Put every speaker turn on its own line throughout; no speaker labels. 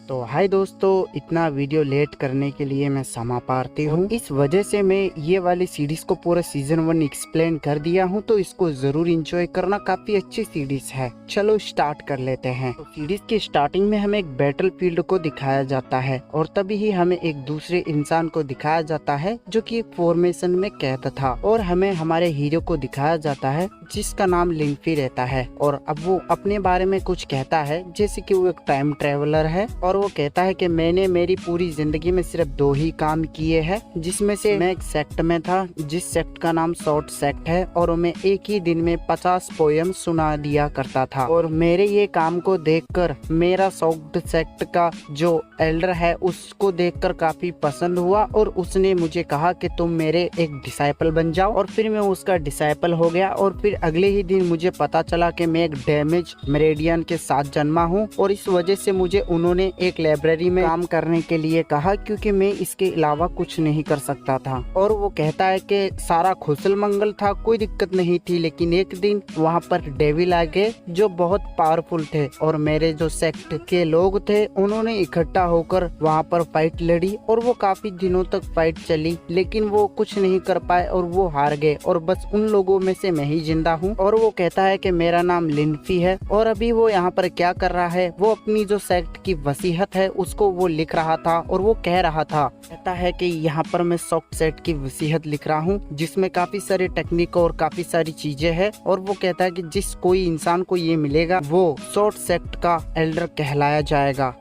तो हाय दोस्तों, इतना वीडियो लेट करने के लिए मैं क्षमा प्रार्थी हूँ। इस वजह से मैं ये वाली सीरीज को पूरा सीजन 1 एक्सप्लेन कर दिया हूँ, तो इसको जरूर एंजॉय करना। काफी अच्छी सीरीज है। चलो स्टार्ट कर लेते हैं। तो सीरीज की स्टार्टिंग में हमें एक बैटल फील्ड को दिखाया जाता है और तभी ही हमें एक दूसरे इंसान को दिखाया जाता है जो कि फॉर्मेशन में कैद था, और हमें हमारे हीरो को दिखाया जाता है जिसका नाम लिंफी रहता है। और अब वो अपने बारे में कुछ कहता है, जैसे कि वो एक टाइम ट्रेवलर है और वो कहता है कि मैंने मेरी पूरी जिंदगी में सिर्फ 2 ही काम किए हैं, जिसमें से मैं एक सेक्ट में था जिस सेक्ट का नाम शॉर्ट सेक्ट है, और मैं एक ही दिन में 50 पोयम सुना दिया करता था। और मेरे ये काम को देखकर मेरा शॉर्ट सेक्ट का जो एल्डर है उसको देखकर काफी पसंद हुआ और उसने मुझे कहा कि तुम मेरे एक डिसाइपल बन जाओ, और फिर मैं उसका डिसाइपल हो गया। और फिर अगले ही दिन मुझे पता चला कि मैं एक डैमेज मेरेडियन के साथ जन्मा हूँ, और इस वजह से मुझे उन्होंने एक लाइब्रेरी में काम करने के लिए कहा, क्योंकि मैं इसके अलावा कुछ नहीं कर सकता था। और वो कहता है कि सारा खुशल मंगल था, कोई दिक्कत नहीं थी, लेकिन एक दिन वहाँ पर डेविल आ गए जो बहुत पावरफुल थे, और मेरे जो सेक्ट के लोग थे उन्होंने इकट्ठा होकर वहाँ पर फाइट लड़ी, और वो काफी दिनों तक फाइट चली, लेकिन वो कुछ नहीं कर पाए और वो हार गए, और बस उन लोगों में से मैं ही जिंदा हूँ। और वो कहता है कि मेरा नाम लिंफी है, और अभी वो यहाँ पर क्या कर रहा है, वो अपनी जो सेक्ट की वसीयत है उसको वो लिख रहा था, और वो कह रहा था, कहता है कि यहाँ पर मैं शॉर्ट सेक्ट की वसीयत लिख रहा हूँ जिसमें काफी सारे टेक्निक और काफी सारी चीजें हैं। और वो कहता है कि जिस कोई इंसान को ये मिलेगा वो शॉर्ट सेक्ट का एल्डर कहलाया जाएगा।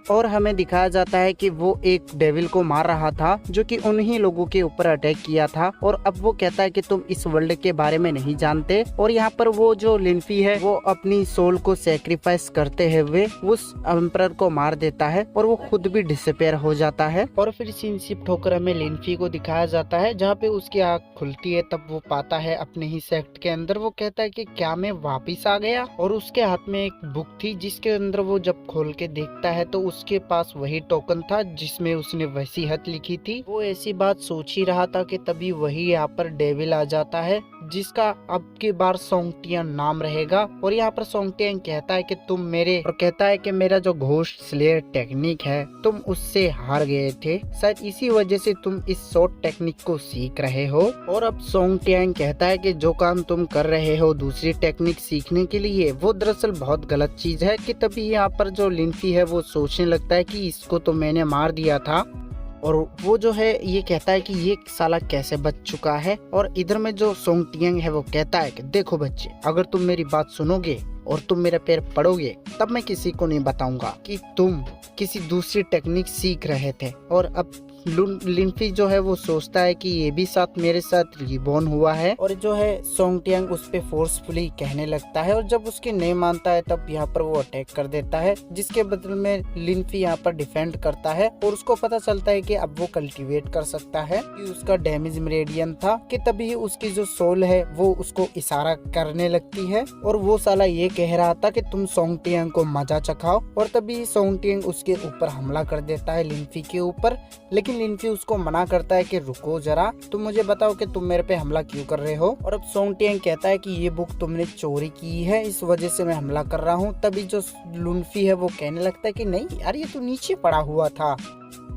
और हमें दिखाया जाता है कि वो एक डेविल को मार रहा था जो कि उन्हीं लोगों के ऊपर अटैक किया था, और अब वो कहता है कि तुम इस वर्ल्ड के बारे में नहीं जानते। और यहाँ पर वो जो लिंफी है वो अपनी सोल को सेक्रीफाइस करते हुए उस एम्परर को मार देता है, और वो खुद भी डिसअपियर हो जाता है। और फिर सीन शिफ्ट होकर हमें लिंफी को दिखाया जाता है जहाँ पे उसकी आँख खुलती है, तब वो पाता है अपने ही सेक्ट के अंदर। वो कहता है कि क्या मैं वापिस आ गया, और उसके हाथ में एक बुक थी जिसके अंदर वो जब खोल के देखता है तो उसके पास वही टोकन था जिसमें उसने वसीयत लिखी थी। वो ऐसी बात सोच ही रहा था कि तभी वही यहाँ पर डेविल आ जाता है जिसका अब की बार सोंगटियन नाम रहेगा। और यहाँ पर सोंगटियन कहता है कि तुम मेरे, और कहता है कि मेरा जो घोस्ट स्लेयर टेक्निक है तुम उससे हार गए थे, शायद इसी वजह से तुम इस शॉर्ट टेक्निक को सीख रहे हो। और अब सोंगटियन कहता है कि जो काम तुम कर रहे हो दूसरी टेक्निक सीखने के लिए, वो दरअसल बहुत गलत चीज है। कि तभी यहाँ पर जो लिंफी है वो सोचने लगता है कि इसको तो मैंने मार दिया था, और वो जो है ये कहता है कि ये साला कैसे बच चुका है। और इधर में जो सोंगटियन है वो कहता है कि देखो बच्चे, अगर तुम मेरी बात सुनोगे और तुम मेरे पैर पड़ोगे तब मैं किसी को नहीं बताऊंगा कि तुम किसी दूसरी टेक्निक सीख रहे थे। और अब लिंफी जो है वो सोचता है कि ये भी साथ मेरे साथ रिबॉर्न हुआ है, और जो है सोंगटियन उस पे फोर्सफुली कहने लगता है, और जब उसकी नहीं मानता है तब यहाँ पर वो अटैक कर देता है, जिसके बदले में लिंफी यहाँ पर डिफेंड करता है। और उसको पता चलता है कि अब वो कल्टीवेट कर सकता है कि उसका डैमेज मेरेडियन था। कि तभी उसकी जो सोल है वो उसको इशारा करने लगती है, और वो साला ये कह रहा था कि तुम सोंगटियन को मजा चखाओ। और तभी सोंगटियन उसके ऊपर हमला कर देता है लिंफी के ऊपर, लेकिन लिंफी उसको मना करता है कि रुको जरा, तुम मुझे बताओ कि तुम मेरे पे हमला क्यों कर रहे हो। और अब सोंगटियन कहता है कि ये बुक तुमने चोरी की है, इस वजह से मैं हमला कर रहा हूँ। तभी जो लिंफी है वो कहने लगता है कि नहीं यार, ये तो नीचे पड़ा हुआ था।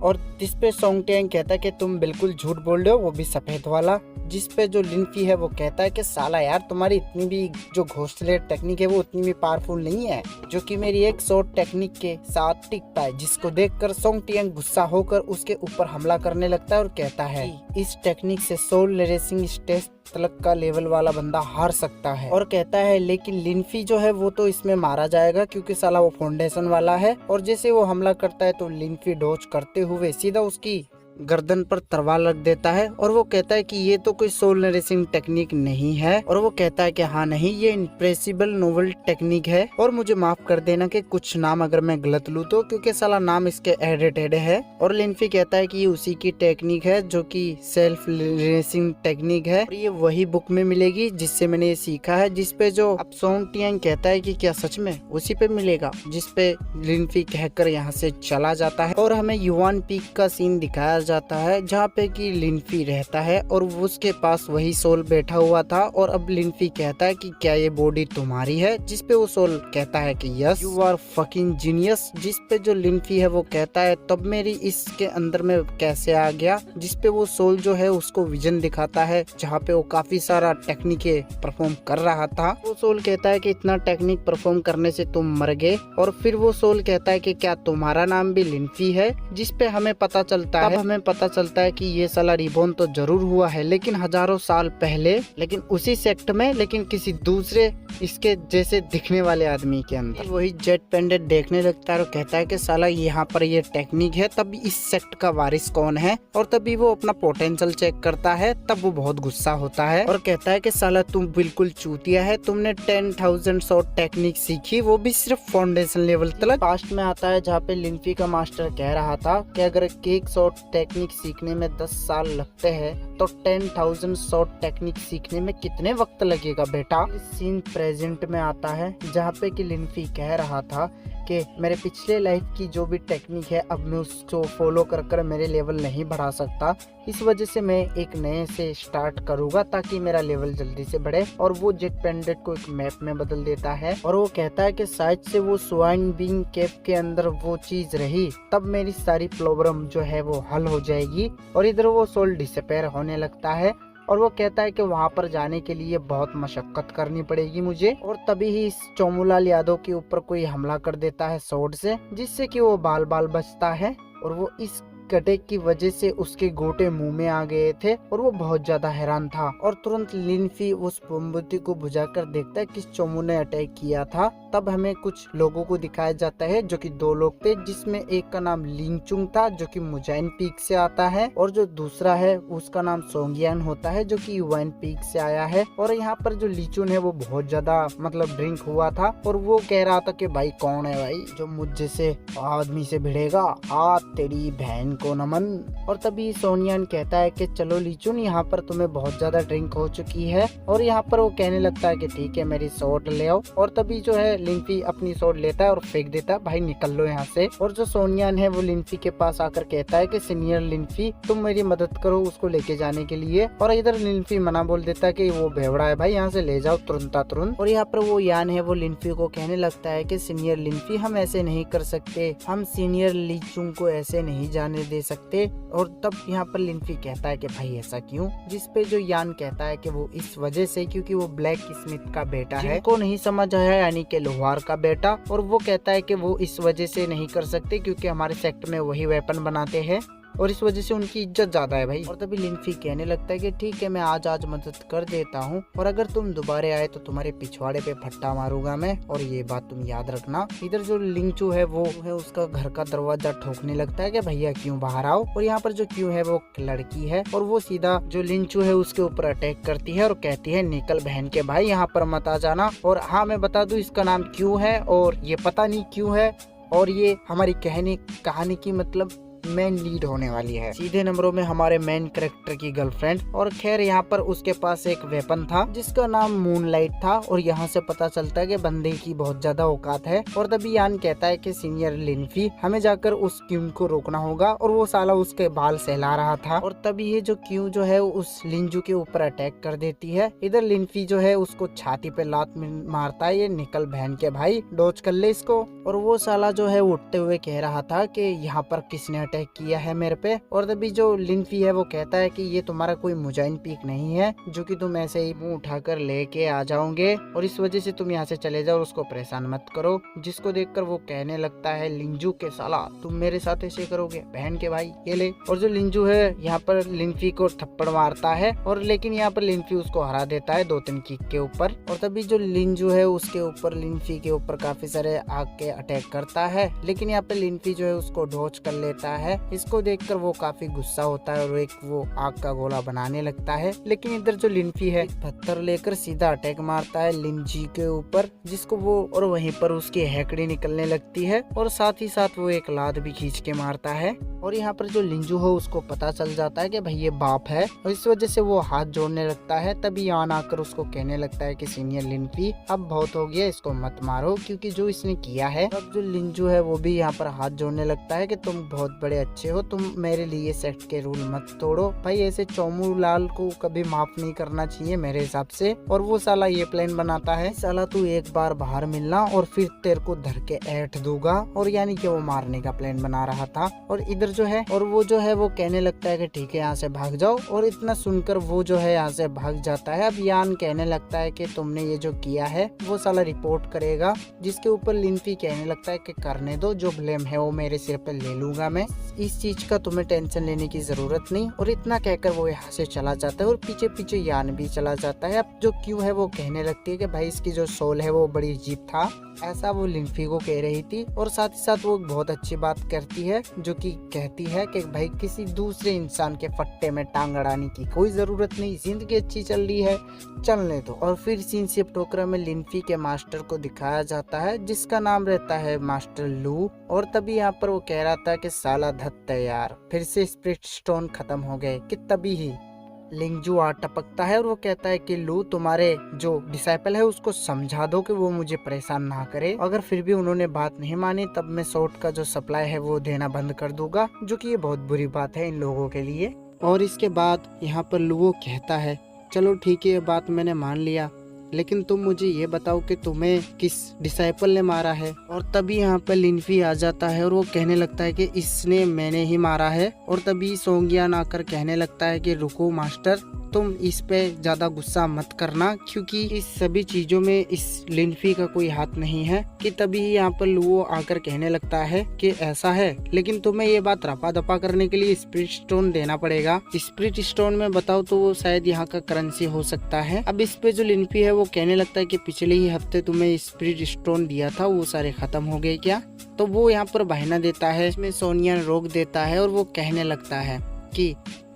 और जिस पे सोंगटियन कहता है कि तुम बिल्कुल झूठ बोल रहे हो, वो भी सफेद वाला। जिस पे जो लिंफी है वो कहता है कि साला यार, तुम्हारी इतनी भी जो घोस्ट स्लेयर टेक्निक है वो उतनी भी पावरफुल नहीं है जो कि मेरी एक शॉर्ट टेक्निक के साथ टिक पाए। जिसको देखकर सोंगटियन गुस्सा होकर उसके ऊपर हमला करने लगता है और कहता है इस टेक्निक से सोल रेसिंग स्टेज तलक का लेवल वाला बंदा हार सकता है। और कहता है लेकिन लिंफी जो है वो तो इसमें मारा जाएगा क्योंकि साला वो फाउंडेशन वाला है। और जैसे वो हमला करता है तो लिंफी डॉज करते हुए सीधा उसकी गर्दन पर तलवार रख देता है, और वो कहता है कि ये तो कोई सोल नरिशिंग टेक्निक नहीं है। और वो कहता है कि हाँ नहीं, ये इम्प्रेसिबल नोवेल टेक्निक है, और मुझे माफ कर देना कि कुछ नाम अगर मैं गलत लूँ तो, क्योंकि साला नाम इसके एडिटेड है। और लिंफी कहता है कि ये उसी की टेक्निक है जो कि सेल्फ रेसिंग टेक्निक है, और ये वही बुक में मिलेगी जिससे मैंने ये सीखा है। जिसपे जो अब सोंगटियन कहता है कि क्या सच में उसी पे मिलेगा, जिसपे लिंफी कहकर यहाँ से चला जाता है। और हमें युवान पीक का सीन दिखाया जाता है जहाँ पे कि लिनफी रहता है और उसके पास वही सोल बैठा हुआ था। और अब लिनफी कहता है कि क्या ये बॉडी तुम्हारी है, जिसपे वो सोल कहता है कि yes you are fucking genius. जिसपे जो लिनफी है वो कहता है तब मेरी इसके अंदर में कैसे आ गया। जिसपे वो सोल जो है उसको विजन दिखाता है जहाँ पे वो काफी सारा टेक्निके परफॉर्म कर रहा था। वो सोल कहता है कि इतना टेक्निक परफॉर्म करने से तुम मर गए। और फिर वो सोल कहता है कि क्या तुम्हारा नाम भी लिनफी है। जिसपे हमें पता चलता है, हमें पता चलता है कि ये साला रिबॉर्न तो जरूर हुआ है लेकिन हजारों साल पहले, लेकिन उसी सेक्ट में, लेकिन किसी दूसरे इसके जैसे दिखने वाले आदमी के अंदर। वही जेट पेंडेंट देखने लगता है और कहता है कि साला यहाँ पर ये टेक्निक है, तब इस सेक्ट का वारिस कौन है। और तभी वो अपना पोटेंशियल चेक करता है। तब वो बहुत गुस्सा होता है और कहता है कि साला तुम बिल्कुल चूतिया है, तुमने 10,000 शॉट टेक्निक सीखी, वो भी सिर्फ फाउंडेशन लेवल तक। पास्ट में आता है जहाँ पे लिनफी का मास्टर कह रहा था कि अगर एक शॉट टेक्निक सीखने में 10 साल लगते हैं तो 10,000 शॉट टेक्निक सीखने में कितने वक्त लगेगा बेटा। सीन प्रेजेंट में आता है जहाँ पे कि लिनफी कह रहा था कि मेरे पिछले लाइफ की जो भी टेक्निक है अब मैं उसको फॉलो कर कर मेरे लेवल नहीं बढ़ा सकता, इस वजह से मैं एक नए से स्टार्ट करूंगा ताकि मेरा लेवल जल्दी से बढ़े। और वो जेट पेंडेंट को एक मैप में बदल देता है और वो कहता है कि शायद से वो स्वाइन बीइंग केव के अंदर वो चीज रही, तब मेरी सारी प्रॉब्लम जो है वो हल हो जाएगी। और इधर वो सोल डिसअपेयर होने लगता है और वो कहता है कि वहाँ पर जाने के लिए बहुत मशक्कत करनी पड़ेगी मुझे। और तभी ही इस चोमूलाल यादव के ऊपर कोई हमला कर देता है स्वॉर्ड से, जिससे कि वो बाल बाल बचता है। और वो इस अटैक की वजह से उसके गोटे मुंह में आ गए थे और वो बहुत ज्यादा हैरान था। और तुरंत लिनफी उस मोमबत्ती को बुझाकर देखता है किस चोमू ने अटैक किया था। तब हमें कुछ लोगों को दिखाया जाता है जो कि 2 लोग थे, जिसमें एक का नाम लिंगचुंग था जो कि मुजाइन पीक से आता है और जो दूसरा है उसका नाम सोंगियान होता है जो कि युवाइन पीक से आया है। और यहाँ पर जो लीचुन है वो बहुत ज्यादा मतलब ड्रिंक हुआ था और वो कह रहा था कि भाई कौन है भाई जो मुझ जैसे आदमी से भिड़ेगा, हाथ तेरी बहन को नमन। और तभी सोनियान कहता है कि चलो लीचुन यहाँ पर तुम्हें बहुत ज्यादा ड्रिंक हो चुकी है। और यहाँ पर वो कहने लगता है कि ठीक है मेरी शॉट ले आओ। और तभी जो है लिनफी अपनी शॉट लेता है और फेंक देता है, भाई निकल लो यहाँ से। और जो सोनियान है वो लिनफी के पास आकर कहता है कि सीनियर लिनफी तुम मेरी मदद करो उसको लेके जाने के लिए। और इधर लिनफी मना बोल देता है कि वो बेवड़ा है भाई, यहाँ से ले जाओ तुरंत। और यहाँ पर वो यान है वो लिनफी को कहने लगता है कि सीनियर लिनफी हम ऐसे नहीं कर सकते, हम सीनियर लीचुंग को ऐसे नहीं जाने दे सकते। और तब यहाँ पर लिनफी कहता है कि भाई ऐसा क्यों, जिसपे जो यान कहता है कि वो इस वजह से क्योंकि वो ब्लैक स्मिथ का बेटा है, को नहीं समझ आया यानी कि लोहार का बेटा। और वो कहता है कि वो इस वजह से नहीं कर सकते क्योंकि हमारे सेक्ट में वही वेपन बनाते हैं और इस वजह से उनकी इज्जत ज्यादा है भाई। और तभी लिनफी कहने लगता है कि ठीक है मैं आज मदद कर देता हूँ और अगर तुम दोबारा आए तो तुम्हारे पिछवाड़े पे फट्टा मारूंगा मैं, और ये बात तुम याद रखना। इधर जो लिंगचू है वो है उसका घर का दरवाजा ठोकने लगता है कि भैया क्यों बाहर आओ। और यहाँ पर जो क्यों है वो लड़की है और वो सीधा जो लिंगचू है उसके ऊपर अटैक करती है और कहती है निकल बहन के भाई यहाँ पर मत आ जाना। और हाँ मैं बता दूं इसका नाम क्यों है और ये पता नहीं क्यों है और ये हमारी कहानी की मतलब मेन लीड होने वाली है। सीधे नंबरों में हमारे मेन कैरेक्टर की गर्लफ्रेंड। और खैर यहाँ पर उसके पास एक वेपन था जिसका नाम मूनलाइट था और यहाँ से पता चलता है कि बंदे की बहुत ज्यादा औकात है। और तभी यान कहता है कि सीनियर लिनफी हमें जाकर उस क्यून को रोकना होगा और वो साला उसके बाल सहला रहा था। और तभी ये जो क्यू जो है उस लिंजू के ऊपर अटैक कर देती है। इधर लिनफी जो है उसको छाती पे लात मारता है, ये निकल बहन के भाई डॉज कर ले इसको। और वो साला जो है उठते हुए कह रहा था कि यहाँ पर किसने अटैक किया है मेरे पे। और तभी जो लिनफी है वो कहता है कि ये तुम्हारा कोई मुजाइन पीक नहीं है जो कि तुम ऐसे ही मुंह उठाकर लेके आ जाओगे और इस वजह से तुम यहाँ से चले जाओ और उसको परेशान मत करो। जिसको देखकर वो कहने लगता है लिंजू के साला तुम मेरे साथ ऐसे करोगे बहन के भाई ये ले। और जो लिंजू है यहाँ पर लिनफी को थप्पड़ मारता है और लेकिन यहाँ पर लिनफी उसको हरा देता है 2-3 किक के ऊपर। और तभी जो लिंजू है उसके ऊपर लिनफी के ऊपर काफी सारे आग के अटैक करता है, लेकिन यहाँ पे लिनफी जो है उसको डॉज कर लेता है। इसको देखकर वो काफी गुस्सा होता है और एक वो आग का गोला बनाने लगता है। लेकिन इधर जो लिनफी है पत्थर लेकर सीधा अटैक मारता है लिनजी के ऊपर, जिसको वो और वहीं पर उसकी हैकड़ी निकलने लगती है और साथ ही साथ वो एक लात भी खींच के मारता है। और यहाँ पर जो लिंजू हो उसको पता चल जाता है कि भाई ये बाप है और इस वजह से वो हाथ जोड़ने लगता है। तभी यान आकर उसको कहने लगता है कि सीनियर लिनफी अब बहुत हो गया, इसको मत मारो क्योंकि जो इसने किया है। अब जो लिंजू है वो भी यहाँ पर हाथ जोड़ने लगता है कि तुम बहुत बड़े बड़े अच्छे हो, तुम मेरे लिए सेट के रूल मत तोड़ो। भाई ऐसे चोमू लाल को कभी माफ नहीं करना चाहिए मेरे हिसाब से। और वो साला ये प्लान बनाता है, साला तू एक बार बाहर मिलना और फिर तेरे को धर के ऐठ दूंगा, और यानी कि वो मारने का प्लान बना रहा था। और इधर जो है और वो जो है वो कहने लगता है कि ठीक है यहाँ से भाग जाओ, और इतना सुनकर वो जो है यहाँ से भाग जाता है। अब यान कहने लगता है कि तुमने ये जो किया है वो साला रिपोर्ट करेगा, जिसके ऊपर लिनफी कहने लगता है कि करने दो, जो ब्लेम है वो मेरे सिर पे ले लूंगा मैं, इस चीज का तुम्हें टेंशन लेने की जरूरत नहीं। और इतना कहकर वो यहाँ से चला जाता है और पीछे पीछे यान भी चला जाता है। अब जो क्यों है वो कहने लगती है कि भाई इसकी जो सोल है वो बड़ी अजीब था, ऐसा वो लिनफी को कह रही थी। और साथ ही साथ वो बहुत अच्छी बात करती है, जो कि कहती है कि भाई किसी दूसरे इंसान के फट्टे में टांग अड़ाने की कोई जरूरत नहीं, जिंदगी अच्छी चल रही है, चलने दो। और फिर सीन शिफ्ट होकर में लिनफी के मास्टर को दिखाया जाता है, जिसका नाम रहता है मास्टर लू। और तभी यहाँ पर वो कह रहा था कि साला धत्ते यार, फिर से स्पिरिट स्टोन खत्म हो गए। कि तभी ही लिंगजू आ टपकता है और वो कहता है कि लू, तुम्हारे जो डिसाइपल है उसको समझा दो कि वो मुझे परेशान ना करे। अगर फिर भी उन्होंने बात नहीं मानी तब मैं सोर्ट का जो सप्लाई है वो देना बंद कर दूंगा, जो कि ये बहुत बुरी बात है इन लोगों के लिए। और इसके बाद यहाँ पर लू कहता है, चलो ठीक है ये बात मैंने मान लिया, लेकिन तुम मुझे ये बताओ कि तुम्हें किस डिसाइपल ने मारा है। और तभी यहाँ पर लिनफी आ जाता है और वो कहने लगता है कि इसने मैंने ही मारा है। और तभी सोंगियान आकर कहने लगता है कि रुको मास्टर, तुम इस पे ज्यादा गुस्सा मत करना, क्योंकि इस सभी चीजों में इस लिनफी का कोई हाथ नहीं है। कि तभी यहाँ पर लुओ आकर कहने लगता है कि ऐसा है, लेकिन तुम्हें ये बात रपा दपा करने के लिए स्पिरिट स्टोन देना पड़ेगा। स्पिरिट स्टोन में बताओ तो वो शायद यहाँ का करेंसी हो सकता है। अब इस पे जो लिनफी है वो कहने लगता है कि पिछले ही हफ्ते तुम्हें स्पिरिट स्टोन दिया था, वो सारे खत्म हो गए क्या। तो वो यहाँ पर बहाना देता है, इसमें सोनिया रोक देता है और वो कहने लगता है कि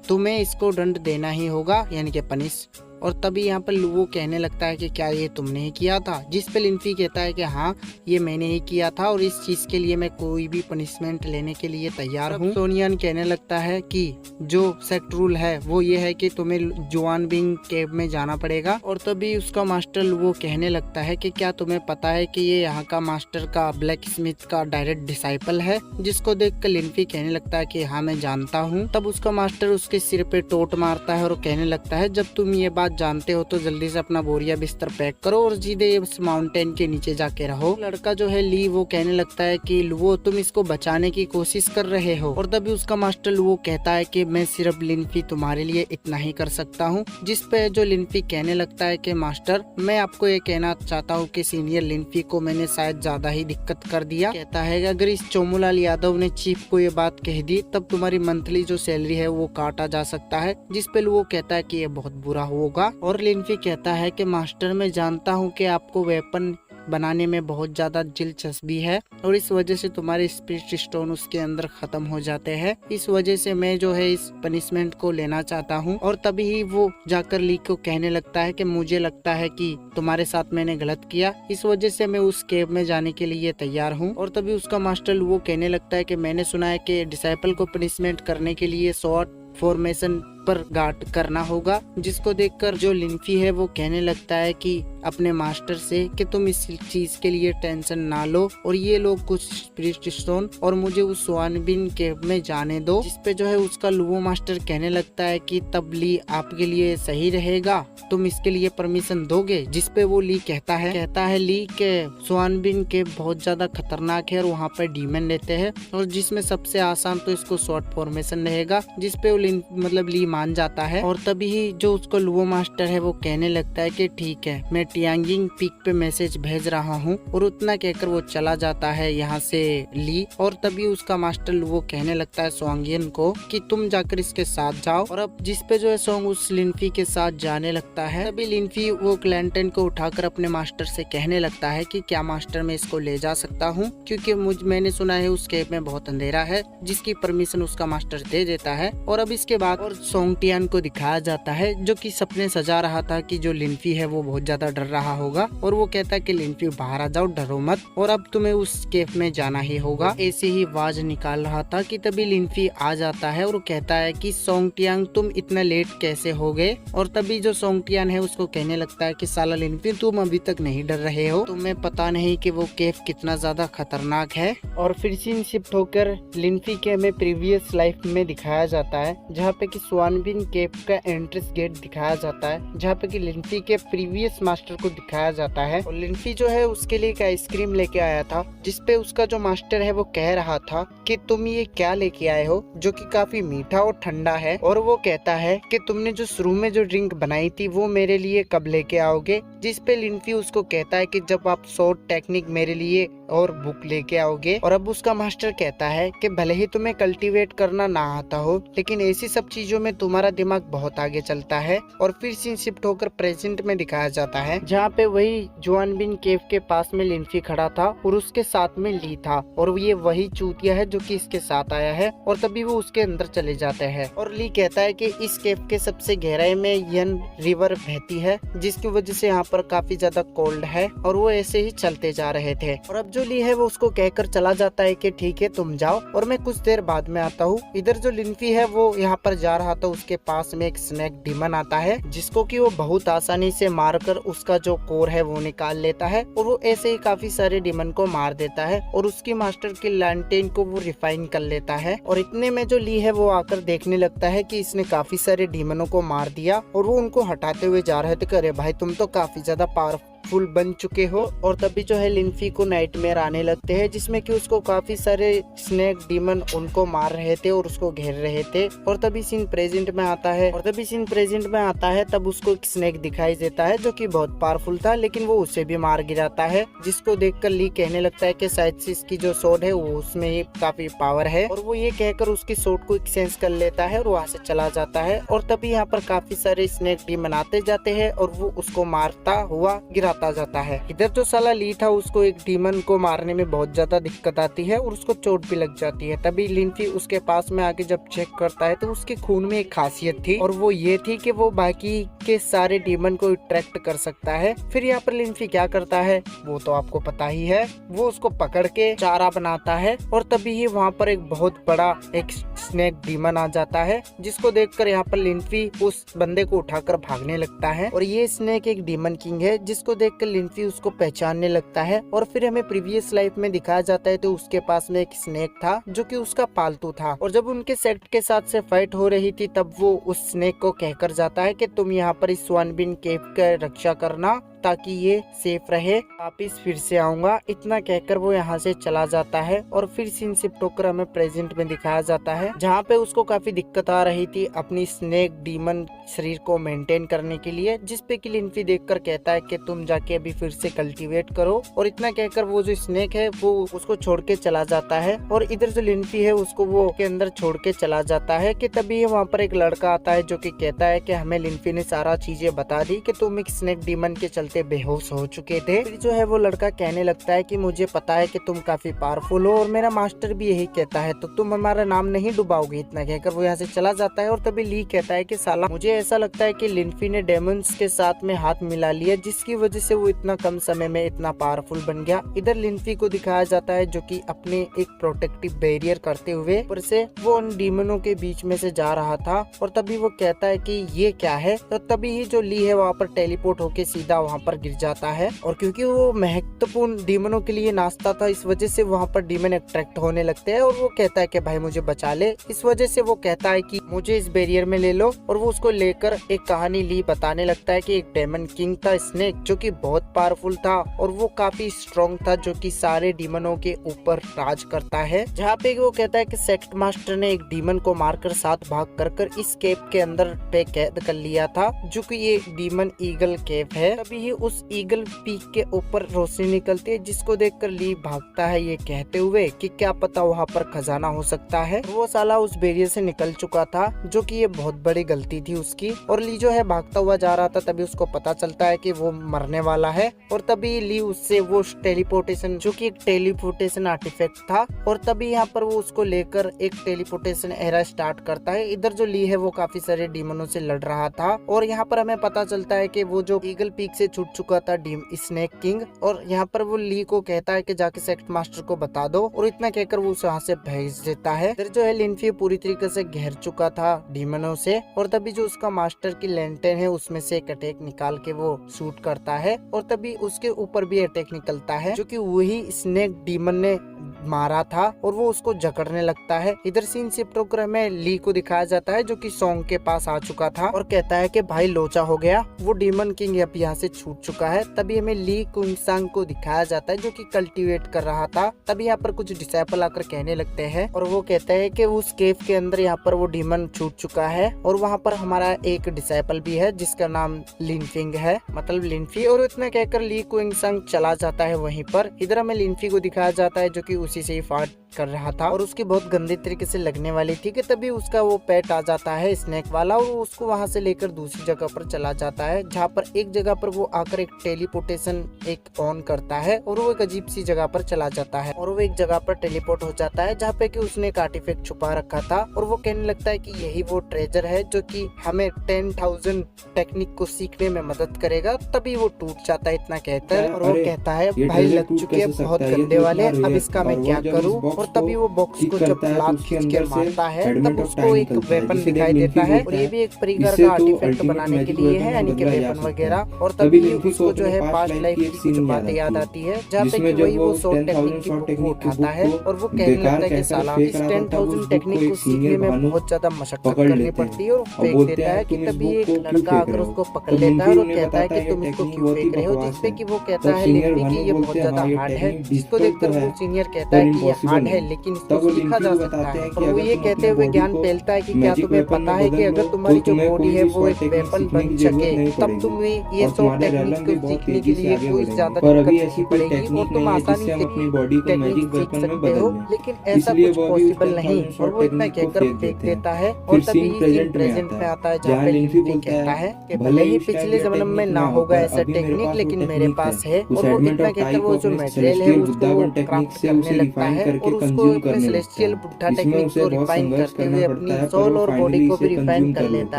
तुम्हें इसको दंड देना ही होगा, यानी कि पनिश। और तभी यहाँ पर लुओ कहने लगता है कि क्या ये तुमने ही किया था, जिस पे लिनफी कहता है कि हाँ ये मैंने ही किया था और इस चीज के लिए मैं कोई भी पनिशमेंट लेने के लिए तैयार हूँ। सोनियन कहने लगता है कि जो सेट रूल है वो ये है कि तुम्हें जुआन बिंग केव में जाना पड़ेगा। और तभी उसका मास्टर लुओ कहने लगता है कि क्या तुम्हें पता है कि ये यहाँ का मास्टर का ब्लैक स्मिथ का डायरेक्ट डिसाइपल है, जिसको देख कर लिनफी कहने लगता है कि हाँ मैं जानता हूँ। तब उसका मास्टर उसके सिर पे टोट मारता है और कहने लगता है जब तुम ये बात जानते हो तो जल्दी से अपना बोरिया बिस्तर पैक करो और सीधे इस माउंटेन के नीचे जाके रहो। लड़का जो है ली वो कहने लगता है कि लुओ तुम इसको बचाने की कोशिश कर रहे हो। और तभी उसका मास्टर लुओ कहता है कि मैं सिर्फ लिनफी तुम्हारे लिए इतना ही कर सकता हूँ। जिस पे जो लिनफी कहने लगता है कि मास्टर मैं आपको ये कहना चाहता हूँ कि सीनियर लिनफी को मैंने शायद ज्यादा ही दिक्कत कर दिया। कहता है कि अगर इस चोमूलाल यादव ने चीफ को ये बात कह दी तब तुम्हारी मंथली जो सैलरी है वो काटा जा सकता है। जिस पे लुओ कहता है कि ये बहुत बुरा होगा। और लिनफी कहता है कि मास्टर मैं जानता हूँ कि आपको वेपन बनाने में बहुत ज्यादा दिलचस्पी है और इस वजह से तुम्हारे स्पिरिट स्टोन उसके अंदर खत्म हो जाते हैं। इस वजह से मैं जो है इस पनिशमेंट को लेना चाहता हूँ। और तभी ही वो जाकर ली को कहने लगता है कि मुझे लगता है कि तुम्हारे साथ मैंने गलत किया, इस वजह से मैं उस केव में जाने के लिए तैयार हूँ। और तभी उसका मास्टर वो कहने लगता है कि मैंने सुना है कि डिसाइपल को पनिशमेंट करने के लिए शॉर्ट फॉर्मेशन पर गार्ड करना होगा। जिसको देखकर जो लिनफी है वो कहने लगता है कि अपने मास्टर से कि तुम इस चीज के लिए टेंशन ना लो और ये लोग कुछ स्पिरिट स्टोन और मुझे उस स्वानबिन केव में जाने दो। जिसपे जो है उसका लुओ मास्टर कहने लगता है कि तब ली आपके लिए सही रहेगा, तुम इसके लिए परमिशन दोगे। जिसपे वो ली कहता है ली के स्वानबिन केव बहुत ज्यादा खतरनाक है और वहाँ पर डीमन रहते हैं और जिसमें सबसे आसान तो इसको शॉर्ट फॉर्मेशन रहेगा। जिसपे मतलब ली मान जाता है। और तभी ही जो उसको लुओ मास्टर है वो कहने लगता है कि ठीक है मैं टियांगिंग पीक पे मैसेज भेज रहा हूँ। और उतना कहकर वो चला जाता है यहाँ से ली। और तभी उसका मास्टर लुओ कहने लगता है सोंगियन को कि तुम जाकर इसके साथ जाओ। और अब जिसपे जो है सोंग उस लिनफी के साथ जाने लगता है। तभी लिनफी वो क्लैंटन को उठाकर अपने मास्टर से कहने लगता है कि क्या मास्टर मैं इसको ले जा सकता हूँ, क्योंकि मैंने सुना है उस केव में बहुत अंधेरा है। जिसकी परमिशन उसका मास्टर दे देता है। और अब इसके बाद और सोंगटियान को दिखाया जाता है जो कि सपने सजा रहा था कि जो लिनफी है वो बहुत ज्यादा डर रहा होगा और वो कहता है कि लिनफी बाहर आ जाओ, डरो मत और अब तुम्हें उस केफ में जाना ही होगा। ऐसे ही आवाज निकाल रहा था कि तभी लिनफी आ जाता है और कहता है कि सोंगटियांग तुम इतना लेट कैसे हो गए। और तभी जो सोंगटियान है उसको कहने लगता है कि साला लिनफी तुम अभी तक नहीं डर रहे हो, तुम्हें पता नहीं कि वो केफ कितना ज्यादा खतरनाक है। और फिर सीन शिफ्ट होकर लिनफी के हमें प्रीवियस लाइफ में दिखाया जाता है, जहाँ पे कि स्वानबिन केफ का एंट्रेंस गेट दिखाया जाता है, जहाँ पे कि लिनफी के प्रीवियस मास्टर को दिखाया जाता है। और लिनफी जो है उसके लिए एक आइसक्रीम लेके आया था, जिसपे उसका जो मास्टर है वो कह रहा था कि तुम ये क्या लेके आए हो जो कि काफी मीठा और ठंडा है। और वो कहता है कि तुमने जो शुरू में जो ड्रिंक बनाई थी वो मेरे लिए कब लेके आओगे, जिसपे लिनफी उसको कहता है कि जब आप शॉर्ट टेक्निक मेरे लिए और बुक लेके आओगे। और अब उसका मास्टर कहता है कि भले ही तुम्हें कल्टीवेट करना ना आता हो, लेकिन ऐसी सब चीजों में तुम्हारा दिमाग बहुत आगे चलता है। और फिर सीन शिफ्ट होकर प्रेजेंट में दिखाया जाता है, जहाँ पे वही जुआनबिन केव के पास में लिनफी खड़ा था और उसके साथ में ली था। और ये वही चूतिया है जो कि इसके साथ आया है। और तभी वो उसके अंदर चले जाते हैं और ली कहता है कि इस केव के सबसे गहराई में यन रिवर बहती है, जिसकी वजह से यहाँ पर काफी ज्यादा कोल्ड है। और वो ऐसे ही चलते जा रहे थे। और अब जो ली है वो उसको कहकर चला जाता है कि ठीक है तुम जाओ और मैं कुछ देर बाद में आता हूँ। इधर जो लिनफी है वो यहाँ पर जा रहा था, उसके पास में एक स्नेक डीमन आता है, जिसको कि वो बहुत आसानी से मारकर उसका जो कोर है वो निकाल लेता है। और वो ऐसे ही काफी सारे डीमन को मार देता है और उसकी मास्टर की लैंटेन को वो रिफाइन कर लेता है। और इतने में जो ली है वो आकर देखने लगता है कि इसने काफी सारे डीमनों को मार दिया और वो उनको हटाते हुए जा रहे थे कि अरे भाई तुम तो काफी ज्यादा पावरफुल बन चुके हो। और तभी जो है लिनफी को नाइटमेयर आने लगते हैं, जिसमें कि उसको काफी सारे स्नेक डीमन उनको मार रहे थे और उसको घेर रहे थे। और तभी सीन प्रेजेंट में आता है, तब उसको एक स्नेक दिखाई देता है जो कि बहुत पावरफुल था, लेकिन वो उसे भी मार गिराता है, जिसको देखकर ली कहने लगता है कि शायद से इसकी जो सोड है वो उसमें ही काफी पावर है। और वो ये कहकर उसकी सोड को एक्सचेंज कर लेता है और वहाँ से चला जाता है। और तभी यहाँ पर काफी सारे स्नेक डीमन आते जाते हैं और वो उसको मारता हुआ गिराता जाता है। इधर जो साला ली था उसको एक डीमन को मारने में बहुत ज्यादा दिक्कत आती है और उसको चोट भी लग जाती है। तभी लिनफी उसके पास में आके जब चेक करता है तो उसके खून में एक खासियत थी और वो ये थी कि वो बाकी के सारे डीमन को अट्रैक्ट कर सकता है। फिर यहाँ पर लिनफी क्या करता है वो तो आपको पता ही है, वो उसको पकड़ के चारा बनाता है। और तभी ही वहाँ पर एक बहुत बड़ा एक स्नेक डीमन आ जाता है, जिसको देखकर यहाँ पर लिनफी उस बंदे को उठाकर भागने लगता है। और ये स्नेक एक डीमन किंग है, जिसको देखकर लिनफी उसको पहचानने लगता है। और फिर हमें प्रीवियस लाइफ में दिखाया जाता है तो उसके पास में एक स्नेक था जो कि उसका पालतू था। और जब उनके सेक्ट के साथ से फाइट हो रही थी तब वो उस स्नेक को कहकर जाता है कि तुम यहाँ पर इस स्वानबिन केव का रक्षा करना ताकि ये सेफ रहे, वापिस फिर से आऊंगा। इतना कहकर वो यहाँ से चला जाता है। और फिर सीन शिफ्ट होकर हमें प्रेजेंट में दिखाया जाता है, जहाँ पे उसको काफी दिक्कत आ रही थी अपनी स्नेक डीमन शरीर को मेंटेन करने के लिए, जिसपे कि लिनफी देखकर कहता है कि तुम जाके अभी फिर से कल्टीवेट करो। और इतना कहकर वो जो स्नेक है वो उसको छोड़ के चला जाता है। और इधर जो लिनफी है उसको वो के अंदर छोड़ के चला जाता है कि तभी वहाँ पर एक लड़का आता है जो कि कहता है कि हमें लिनफी ने सारा चीजें बता दी कि तुम एक स्नेक डीमन के चलते बेहोश हो चुके थे। फिर जो है वो लड़का कहने लगता है कि मुझे पता है कि तुम काफी पावरफुल हो और मेरा मास्टर भी यही कहता है, तो तुम हमारा नाम नहीं डुबाओगे। इतना कहकर वो यहाँ से चला जाता है। और तभी ली कहता है कि साला मुझे ऐसा लगता है कि लिनफी ने डेमंस के साथ में हाथ मिला लिया, जिसकी वजह से वो इतना कम समय में इतना पावरफुल बन गया। इधर लिनफी को दिखाया जाता है जो कि अपने एक प्रोटेक्टिव बैरियर करते हुए ऊपर से वो उन डीमनों के बीच में से जा रहा था। और तभी वो कहता है कि ये क्या है, तो तभी ही जो ली है वहाँ पर टेलीपोर्ट होके सीधा वहाँ पर गिर जाता है। और क्योंकि वो महत्वपूर्ण डीमनों के लिए नाचता था, इस वजह से वहाँ पर डीमन अट्रैक्ट होने लगते हैं। और वो कहता है कि भाई मुझे बचा ले। इस वजह से वो कहता है कि मुझे इस बैरियर में ले लो। और वो उसको लेकर एक कहानी ली बताने लगता है कि एक डेमन किंग था स्नेक, जो कि बहुत पावरफुल था और वो काफी स्ट्रॉन्ग था, जो कि सारे डीमनों के ऊपर राज करता है। जहाँ पे वो कहता है कि सेक्ट मास्टर ने एक डीमन को मारकर साथ भाग कर इस केव के अंदर पे कैद कर लिया था, जो कि ये डीमन ईगल केव है। तभी ही उस ईगल पीक के ऊपर रोशनी निकलती है, जिसको देखकर ली भागता है ये कहते हुए कि क्या पता वहाँ पर खजाना हो सकता है। वो साला उस बैरियर से निकल चुका था, जो कि ये बहुत बड़ी गलती थी उसकी। और ली जो है भागता हुआ जा रहा था, तभी उसको पता चलता है कि वो मरने वाला है। और तभी ली उससे वो टेलीपोर्टेशन, जो कि एक टेलीपोर्टेशन आर्टिफैक्ट था, और तभी यहाँ पर वो उसको लेकर एक टेलीपोर्टेशन एरा स्टार्ट करता है। इधर जो ली है वो काफी सारे डीमनों से लड़ रहा था। और यहाँ पर हमें पता चलता है कि वो जो ईगल पीक से छूट चुका था स्नेक किंग, और यहाँ पर वो ली को कहता है कि जाके सेक्ट मास्टर को बता दो, और इतना कहकर वो उसे वहाँ से भेज देता है। इधर जो है लिनफी पूरी तरीके से घेर चुका था डीमनों से, और तभी जो उसका मास्टर की लैंटेन है उसमें से एक अटैक निकाल के वो शूट करता है, और तभी उसके ऊपर भी अटैक निकलता है जो कि वही स्नेक डीमन ने मारा था, और वो उसको जकड़ने लगता है। इधर सीन शिफ्ट होकर में ली को दिखाया जाता है जो कि सॉन्ग के पास आ चुका था और कहता है कि भाई लोचा हो गया, वो डीमन किंग अब यहाँ से छूट चुका है। तभी हमें ली कुंगसांग को दिखाया जाता है जो कि कल्टीवेट कर रहा था। तभी यहाँ पर कुछ डिसाइपल आकर कहने लगते हैं, और वो कहते हैं कि उस केव के अंदर यहाँ पर वो डीमन छूट चुका है, और वहाँ पर हमारा एक डिसाइपल भी है जिसका नाम लिनफिंग है, मतलब लिनफी। और इतना कहकर ली कुंगसांग चला जाता है वहीं पर। इधर हमें लिनफी को दिखाया जाता है जो कि उसी से ही फाइट कर रहा था, और उसकी बहुत गंदे तरीके से लगने वाली थी कि तभी उसका वो पेट आ जाता है स्नेक वाला, और उसको वहां से लेकर दूसरी जगह पर चला जाता है, जहाँ पर एक जगह पर वो आकर एक टेलीपोर्टेशन एक ऑन करता है, और वो एक अजीब सी जगह पर चला जाता है, और वो एक जगह पर टेलीपोर्ट हो जाता है जहाँ पे कि उसने एक आर्टिफैक्ट छुपा रखा था, और वो कहने लगता है कि यही वो ट्रेजर है जो कि हमें 10,000 टेक्निक को सीखने में मदद करेगा। तभी वो टूट जाता है इतना कहकर, और वो कहता है भाई लग चुके हैं बहुत गंदे वाले, अब इसका मैं क्या करूँ। और तभी वो बॉक्स को जब लात खींच के मारता है तब उसको एक वेपन दिखाई देता है, और ये भी एक परिकर का आर्टिफैक्ट बनाने के लिए है, यानी कि वेपन वगैरह। और तभी उसको जो है पास्ट लाइफ की कुछ बातें याद आती है, जहाँ पे कि वही वो शॉर्ट टेक्निक की बुक को उठाता है, और वो कहने लगता है कि साला इस 10,000 टेक्निक को सीखने में बहुत ज्यादा मशक्कत करनी पड़ती है, और फेंक देता है कि तभी एक लड़का आकर उसको पकड़ लेता है और कहता है कि तुम इसको क्यों फेंक रहे हो, जिसपे कि वो कहता है लिनफी कि ये बहुत ज्यादा हार्ड है, जिसको देखकर वो सीनियर कहता है कि ये हार्ड है लेकिन इसको सीखा जा सकता है। और वो ये कहते हुए ज्ञान फैलता है कि क्या तुम्हें पता है कि अगर तुम्हारी जो बॉडी है वो एक वेपन बन सके तब तुम्हें ये सब टेक्निक को सीखने के लिए कोई ज्यादा दिक्कत नहीं पड़ेगी, और तुम आसानी से टेक्निक सीख सकते हो, लेकिन ऐसा कुछ पॉसिबल नहीं। और वो इतना कहकर फेंक देता है, और तभी सीन प्रेजेंट में आता है जहाँ पे लिनफी कहता है कि भले ही पिछले जन्म में ना होगा ऐसा टेक्निक लेकिन मेरे पास है। और वो इतना कहकर वो जो मटेरियल है उसको क्राफ्ट करने लगता है, और उसको सेलेस्टियल बुद्धा टेक्निक को रिफाइन करते हुए अपनी सोल और बॉडी को भी रिफाइन कर लेता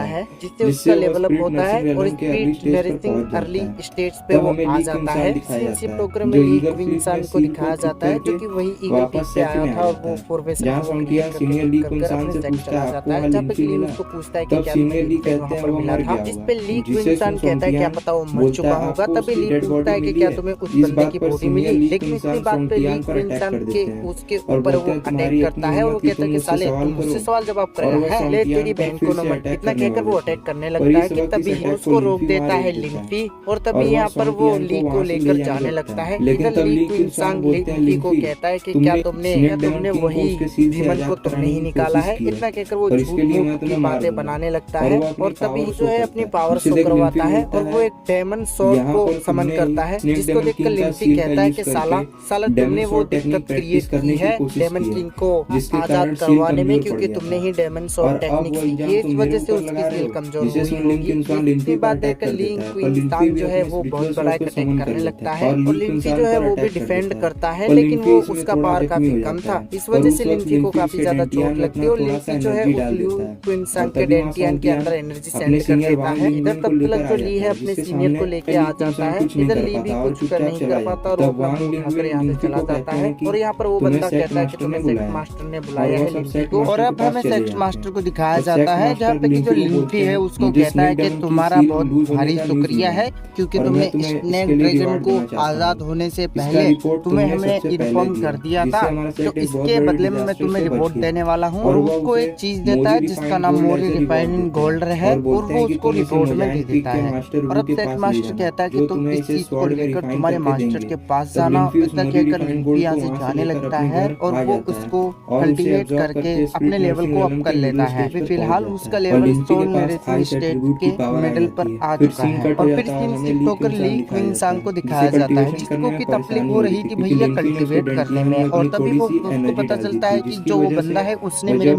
है, जिससे उसका लेवल अप होता है और स्पीड नरिशिंग अर्ली स्टेट्स पे वो आ जाता है। सीनशिप टोकर में ली क्विंगसान को दिखाया जाता है जो कि वही ईगल पीक पे आया था, और वो फोरवे से सीनियर ली क्विंगसान से पूछता है जाता है, जहाँ पे ली उसको पूछता है कि क्या तुम्हें वहाँ पर मिला था, जिस पे ली क्विंगसान कहता है क्या पता वो मर चुका होगा। तभी ली पूछता है कि क्या तुम्हें उस बंदे की बॉडी मिली, लेकिन इसी बात पे ली क्विंगसान के उसके ऊपर वो अटैक करता है, और वो कहता है कि साले तुम मुझसे सवाल जवाब कर रहा है, ले तेरी बहन को नमन। इतना कहकर वो अटैक करने लगता है कि तभी उसको रोक देता है लिनफी, और तभी यहाँ पर वो ली को लेकर जाने लगता है। इधर ली क्विंगसान लिनफी को कहता है कि क्या तुमने वही डीमन को तुमने ही निकाला है। इतना कहकर वो झूठ मूठ की बातें बनाने लगता है, और तभी जो है अपनी पावर शो करवाता है, और वो एक डेमन स्वॉर्ड को समन करता है, जिसको देखकर लिनफी कहता है कि साला तुमने वो दिक्कत क्रिएट की है डेमन किंग को आजाद करवाने में, क्योंकि तुमने ही डेमन स्वॉर्ड टेक्निक सीखी है, इस वजह से उसकी स्किल कमजोर हुई होगी। इसके बाद देखकर ली क्विंगसान जो है वो बहुत बड़ा अटैक करने लगता है, और लिनफी जो है वो भी डिफेंड करता है, लेकिन वो उसका पावर काफी कम था, इस वजह से लिनफी को काफी ज्यादा चोट लगती है, और लिनफी जो है क्विंगसान के डेंटियन के अंदर एनर्जी सेंड कर देता है। इधर तब तक जो ली है अपने सीनियर को लेके आ जाता है, इधर ली भी कुछ कर नहीं कर पाता, और वो उठाकर यहाँ से चला जाता है। और यहाँ पर वो बंदा कहता है कि तुम्हें सेक्ट मास्टर ने बुलाया है लिनफी को, और अब हमें सेक्ट मास्टर को दिखाया जाता है जहाँ पे कि जो लिनफी है उसको कहता है कि तुम्हारा बहुत भारी शुक्रिया है, क्योंकि तुमने स्नेक ड्रैगन को आजाद होने से पहले तुम्हें हमने इन्फॉर्म कर दिया था, तो इसके बदले में मैं तुम्हें रिपोर्ट देने वाला हूँ। और उसको एक चीज देता है जिसका नाम मोरी रिफाइनिंग गोल्ड है, और वो उसको रिपोर्ट में दे देता है। और अब सेक्ट मास्टर कहता है कि तुम इस चीज को लेकर तुम्हारे मास्टर के पास जाना। इतना कहकर लिनफी यहाँ से जाने लगता है, और वो उसको कल्टीवेट करके अपने लेवल को अप कर लेता है। फिलहाल उसका लेवल सोल नरिशिंग स्टेट के मिडिल पर आ चुका है। और फिर सीन होकर ली क्विंगसान को दिखाया जाता है, जिसको की तकलीफ हो रही थी भैया कल्टीवेट करने में, और तभी वो उसको पता चलता है कि जो वो बंदा है उसने मेरे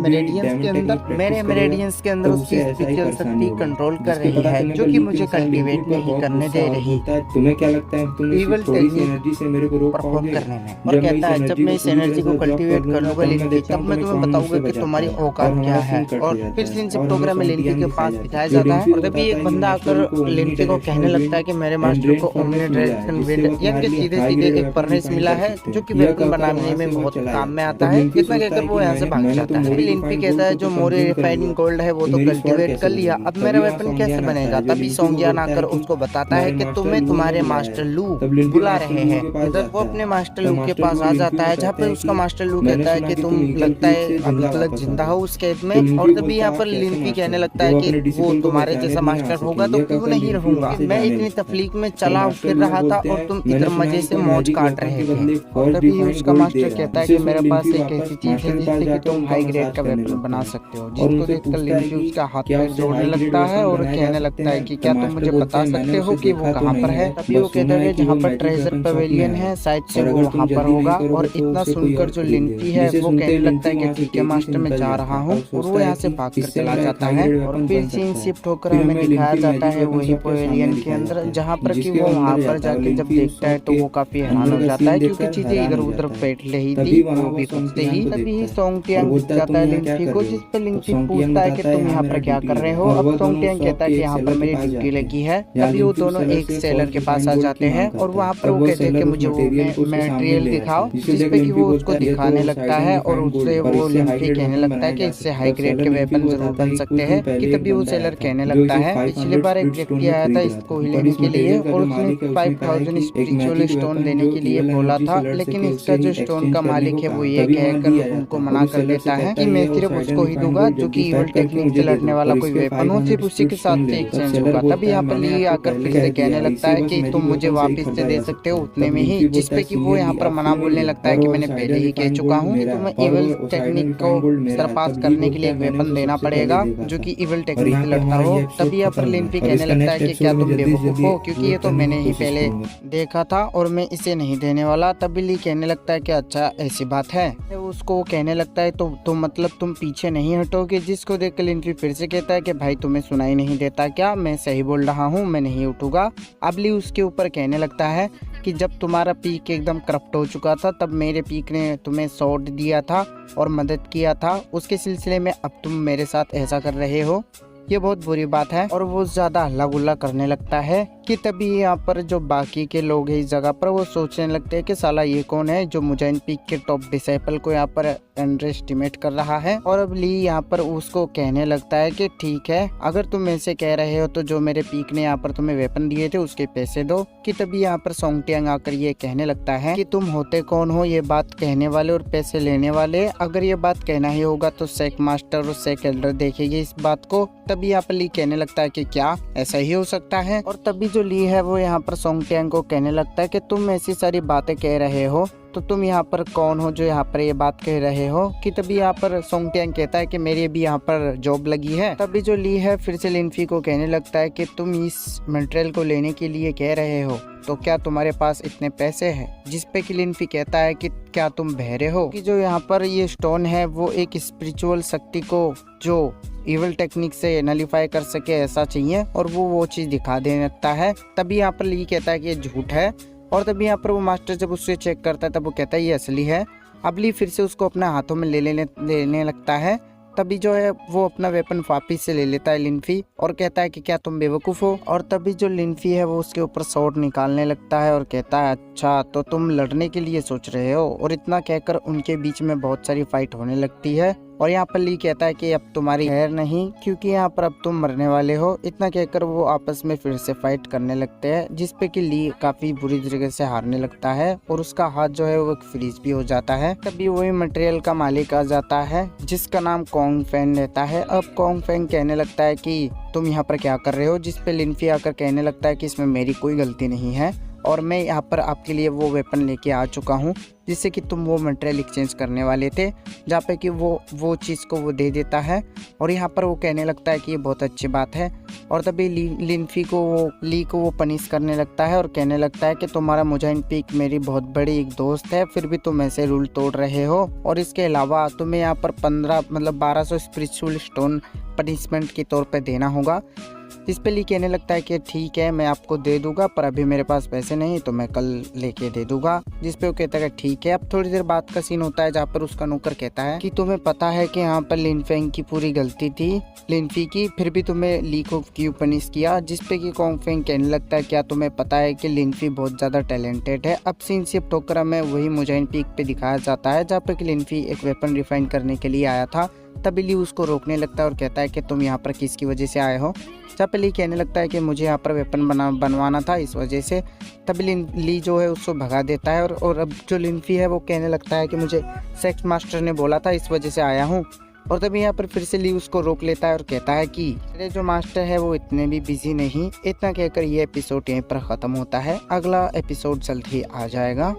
मेरेडियंस के अंदर उसकी स्पिरिचुअल शक्ति कंट्रोल कर रही है, जो कि मुझे कल्टीवेट नहीं करने दे रही।
तुम्हें क्या लगता है तुम
एनर्जी से मेरे को रोक पाओगे करने में? और कहता है जब मैं इस एनर्जी को कल्टीवेट कर लूंगा लिनफी, तब मैं तुम्हें बताऊंगा कि तुम्हारी औकात क्या है। और फिर सीन शिफ्ट प्रोग्राम में लिनफी के पास दिखाया जाता है, और तभी एक बंदा आकर लिनफी को कहने लगता कहता है कि मेरे मास्टर को ओमनी डायरेक्शन विंड यानी कि सीधे सीधे एक फर्नेस मिला है जो कि वेपन बनाने में बहुत काम में आता है। इतना कहकर वो यहाँ से भाग जाता है। लिनफी कहता है जो मोरी रिफाइनिंग गोल्ड है वो तो कल्टीवेट कर लिया, अब मेरा वेपन कैसे बनेगा। तभी सोंगियान आकर उसको बताता है कि तुम्हें तुम्हारे मास्टर लू बुला रहे हैं। इधर वो अपने मास्टर लू के पास आ जाता है जहाँ पे उसका मास्टर लू कहता है कि तुम लगता है अभी तक जिंदा हो उस कैद में। और तभी यहाँ पर लिनफी कहने लगता है कि वो तुम्हारे जैसा मास्टर होगा तो क्यों नहीं रहूंगा, मैं इतनी तफलीक में चला फिर रहा था और तुम इधर मजे से मौज काट रहे थे। और तभी उसका मास्टर कहता है कि मेरे पास एक ऐसी चीज है जिससे कि तुम हाई ग्रेड का वेपन बना सकते हो। जिसको देखकर लिनफी उसका हाथ पैर जोड़ने लगता है और कहने लगता है कि क्या तुम मुझे बता सकते हो कि वो कहाँ पर है। तभी वो कहता है जहाँ पर ट्रेजर पवेलियन है शायद से वो वहाँ पर होगा। और इतना सुनकर जो लिनफी है वो कहने लगता है कि ठीक है मास्टर मैं जा रहा हूँ, और वो यहाँ से भाग कर चला जाता है। और फिर सीन शिफ्ट होकर हमें दिखाया जाता है वही पवेलियन के अंदर, जहाँ पर कि वो वहाँ पर जाके जब देखता है तो वो काफी हैरान हो जाता है क्योंकि चीजें इधर उधर बैठ रही थी। वो भी पूछते ही तभी सोंगटियांग पूछ जाता है लिनफी को, जिस पर लिनफी पूछता है कि तुम यहाँ पर क्या कर रहे हो। अब सोंगटियांग कहता है कि यहाँ पर मेरी ड्यूटी लगी है। तभी वो दोनों एक सेलर के पास आ जाते हैं और वहाँ पर वो कहते हैं कि मुझे वो मटेरियल दिखाओ, जिसपे कि वो उसको दिखाने लगता है। और उससे वो लिनफी कहने लगता है कि इससे हाई ग्रेड के वेपन जरूर बन सकते हैं। कि तभी वो सेलर कहने लगता है पिछली बार एक व्यक्ति आया था इसको लेने के लिए और उसने 5000 स्पिरिचुअल स्टोन देने के लिए बोला था, लेकिन इसका जो स्टोन का मालिक है वो ये कहकर उनको मना कर देता है कि मैं सिर्फ उसको ही दूंगा जो कि इवल टेक्निक से लड़ने वाला कोई वेपन हो, सिर्फ उसी के साथ से एक्सचेंज होगा। तभी यहाँ पर ली आकर फिर से कहने लगता है कि तुम मुझे वापस से दे सकते हो उतने में ही, जिसपे कि वो यहाँ पर मना बोलने लगता है कि मैंने पहले ही कह चुका हूँ कि तुम्हें इवल टेक्निक को सरपास करने के लिए एक वेपन देना पड़ेगा जो कि इवल टेक्निक से लड़ता हो। तभी यहाँ पर लिनफी कहने लगता है कि क्या तुम बेवकूफ हो, क्योंकि ये तो मैंने ही पहले देखा था और मैं इसे नहीं देने वाला। तभी ली कहने लगता है कि अच्छा ऐसी बात है। उसको कहने लगता है तो मतलब तुम पीछे नहीं हटोगे, जिसको देख कर लिनफी फिर से कहता है कि भाई तुम्हें सुनाई नहीं देता क्या, मैं सही बोल रहा हूँ, मैं नहीं उठूंगा। अब ली उसके ऊपर कहने लगता है कि जब तुम्हारा पीक एकदम करप्ट हो चुका था तब मेरे पीक ने तुम्हें सॉर्ड दिया था और मदद किया था, उसके सिलसिले में अब तुम मेरे साथ ऐसा कर रहे हो, ये बहुत बुरी बात है। और वो ज्यादा हल्ला गुल्ला करने लगता है कि तभी यहाँ पर जो बाकी के लोग हैं इस जगह पर वो सोचने लगते हैं कि साला ये कौन है जो मुजाहिन पीक के टॉप डिसाइपल को यहाँ पर अंडर एस्टिमेट कर रहा है। और अब ली यहाँ पर उसको कहने लगता है कि ठीक है अगर तुम ऐसे कह रहे हो तो जो मेरे पीक ने यहाँ पर तुम्हें वेपन दिए थे उसके पैसे दो। कि तभी यहाँ पर सोंगटियांग आकर ये कहने लगता है कि तुम होते कौन हो ये बात कहने वाले और पैसे लेने वाले, अगर ये बात कहना ही होगा तो सेक मास्टर और सेक एल्डर देखेंगे इस बात को। तभी यहाँ पर ली कहने लगता है कि क्या ऐसा ही हो सकता है। और तभी जो ली है वो यहाँ पर सोंगटियांग को कहने लगता है कि तुम ऐसी सारी बातें कह रहे हो तो तुम यहाँ पर कौन हो जो यहाँ पर ये बात कह रहे हो। कि तभी यहाँ पर सोंगटियांग कहता है कि मेरी भी यहाँ पर जॉब लगी है। तभी जो ली है फिर से लिनफी को कहने लगता है कि तुम इस मटेरियल को लेने के लिए कह रहे हो तो क्या तुम्हारे पास इतने पैसे हैं, जिसपे कि लिनफी कहता है कि क्या तुम बहरे हो कि जो यहाँ पर ये स्टोन है वो एक स्पिरिचुअल शक्ति को जो इवल टेक्निक से नलीफाई कर सके ऐसा चाहिए, और वो चीज दिखा देने लगता है। तभी यहाँ पर ली कहता है कि ये झूठ है। और तभी यहाँ पर वो मास्टर जब उससे चेक करता है तब वो कहता है ये असली है। अब ली फिर से उसको अपने हाथों में लेने लगता है। तभी जो है वो अपना वेपन वापिस से ले लेता है लिनफी और कहता है कि क्या तुम बेवकूफ हो। और तभी जो लिनफी है वो उसके ऊपर शॉट निकालने लगता है और कहता है अच्छा तो तुम लड़ने के लिए सोच रहे हो। और इतना कहकर उनके बीच में बहुत सारी फाइट होने लगती है। और यहाँ पर ली कहता है कि अब तुम्हारी खैर नहीं क्योंकि यहाँ पर अब तुम मरने वाले हो। इतना कहकर वो आपस में फिर से फाइट करने लगते हैं, जिसपे कि ली काफी बुरी तरीके से हारने लगता है और उसका हाथ जो है वो फ्रीज भी हो जाता है। तभी वही मटेरियल का मालिक आ जाता है जिसका नाम कोंग फैन रहता है। अब कोंग फैन कहने लगता है कि तुम यहाँ पर क्या कर रहे हो, जिसपे लिनफी आकर कहने लगता है कि इसमें मेरी कोई गलती नहीं है और मैं यहाँ पर आपके लिए वो वेपन लेके आ चुका हूँ जिससे कि तुम वो मटेरियल एक्सचेंज करने वाले थे, जहाँ पे कि वो चीज़ को वो दे देता है। और यहाँ पर वो कहने लगता है कि ये बहुत अच्छी बात है। और तभी लिनफी को ली को वो पनिश करने लगता है और कहने लगता है कि तुम्हारा मुजाहिन पीक मेरी बहुत बड़ी एक दोस्त है, फिर भी तुम ऐसे रूल तोड़ रहे हो। और इसके अलावा तुम्हें यहाँ पर 1200 स्पिरिचुअल स्टोन पनिशमेंट के तौर पर देना होगा। इस पे ली कहने लगता है कि ठीक है मैं आपको दे दूंगा, पर अभी मेरे पास पैसे नहीं तो मैं कल लेके दे दूंगा। जिस पे वो कहता है ठीक है। अब थोड़ी देर बाद का सीन होता है जहाँ पर उसका नौकर कहता है कि तुम्हें पता है कि यहाँ पर लिनफेंग की पूरी गलती थी, लिनफी की, फिर भी तुम्हें ली को क्यों पनिश किया। जिस पे कि कोंगफेंग कहने लगता है क्या तुम्हें पता है कि लिनफी बहुत ज्यादा टैलेंटेड है। अब सीन शिफ्ट होकर हमें वही मोजाइन पीक पे दिखाया जाता है जहाँ पे कि लिनफी एक वेपन रिफाइन करने के लिए आया था। तभी ली उसको रोकने लगता है और कहता है कि तुम यहाँ पर किसकी वजह से आए हो। जहाँ पे ली कहने लगता है कि मुझे यहाँ पर वेपन बनवाना था इस वजह से। तभी ली जो है उसको भगा देता है और अब जो लिनफी है वो कहने लगता है कि मुझे सेक्स मास्टर ने बोला था इस वजह से आया हूँ। और तभी यहाँ पर फिर से ली उसको रोक लेता है और कहता है कि मेरे जो मास्टर है वो इतने भी बिजी नहीं। इतना कहकर ये एपिसोड यहीं पर ख़त्म होता है। अगला एपिसोड जल्द ही आ जाएगा।